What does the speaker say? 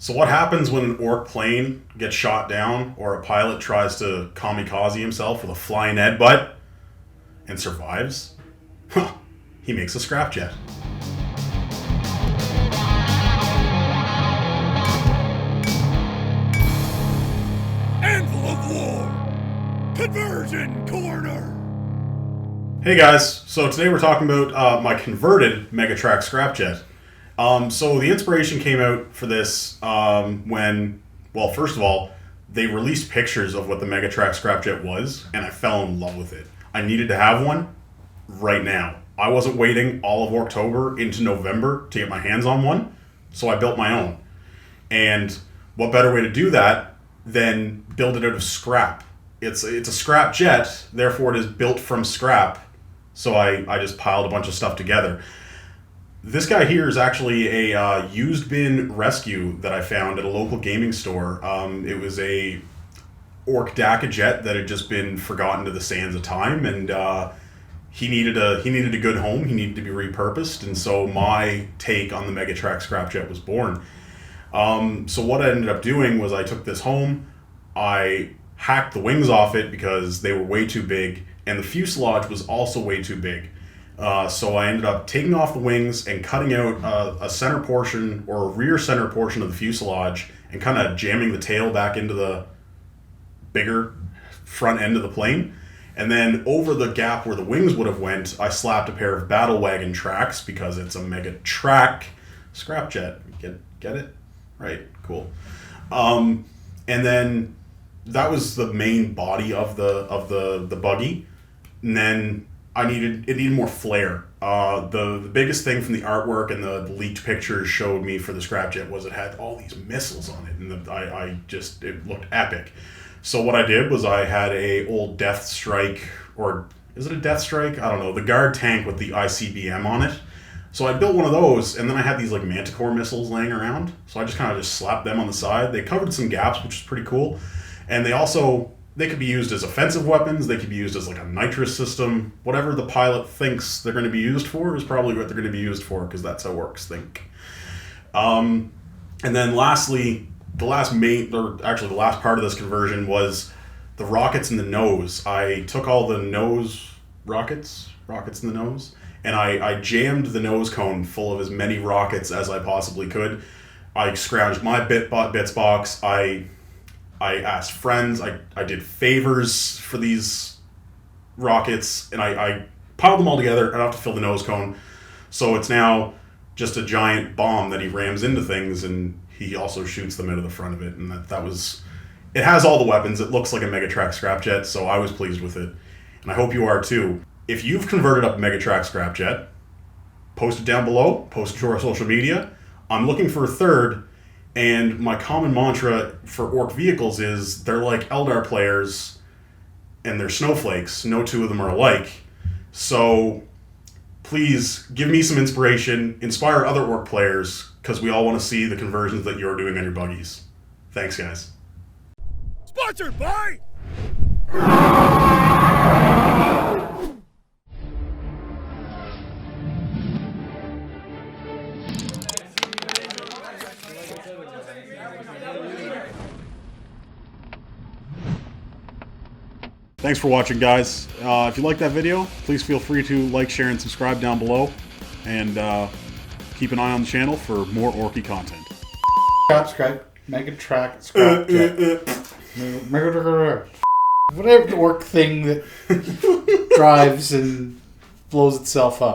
So what happens when an orc plane gets shot down or a pilot tries to kamikaze himself with a flying headbutt and survives? Huh. He makes a scrapjet. Anvil of War! Conversion Corner! Hey guys, so today we're talking about my converted Megatrakk Scrapjet. So the inspiration came out for this when, well, first of all, they released pictures of what the Megatrakk Scrapjet was, and I fell in love with it. I needed to have one right now. I wasn't waiting all of October into November to get my hands on one, so I built my own. And what better way to do that than build it out of scrap? It's a scrap jet, therefore it is built from scrap, so I just piled a bunch of stuff together. This guy here is actually a used bin rescue that I found at a local gaming store. It was a Ork jet that had just been forgotten to the sands of time, and he needed a good home. He needed to be repurposed, and so my take on the Megatrakk Scrapjet was born. So what I ended up doing was I took this home, I hacked the wings off it because they were way too big, and the fuselage was also way too big. So I ended up taking off the wings and cutting out a center portion or a rear center portion of the fuselage and kind of jamming the tail back into the bigger front end of the plane. And then over the gap where the wings would have went, I slapped a pair of battle wagon tracks because it's a Megatrakk Scrapjet. Get it? Right, cool. And then that was the main body of the buggy. And then it needed more flair. The biggest thing from the artwork and the leaked pictures showed me for the Scrapjet was it had all these missiles on it, and it looked epic. So what I did was I had a old Death Strike, or is it a Death Strike? I don't know, the guard tank with the ICBM on it. So I built one of those, and then I had these like Manticore missiles laying around. So I just kind of slapped them on the side. They covered some gaps, which is pretty cool. And they could be used as offensive weapons. They could be used as like a nitrous system. Whatever the pilot thinks they're going to be used for is probably what they're going to be used for, because that's how orcs think. And then lastly, the last part of this conversion was the rockets in the nose. I took all the nose rockets in the nose, and I jammed the nose cone full of as many rockets as I possibly could. I scrounged my bits box. I asked friends, I did favors for these rockets, and I piled them all together. I don't have to fill the nose cone. So it's now just a giant bomb that he rams into things, and he also shoots them out of the front of it. And it has all the weapons. It looks like a Megatrakk Scrapjet, so I was pleased with it. And I hope you are too. If you've converted up a Megatrakk Scrapjet, post it down below, post it to our social media. I'm looking for a third. And my common mantra for orc vehicles is they're like Eldar players and they're snowflakes. No two of them are alike. So please give me some inspiration, inspire other orc players, because we all want to see the conversions that you're doing on your buggies. Thanks, guys. Sponsored by... Thanks for watching, guys. If you like that video, please feel free to like, share, and subscribe down below. And keep an eye on the channel for more orky content. Megatrakk Scrapjet. Whatever the orc thing that drives and blows itself up.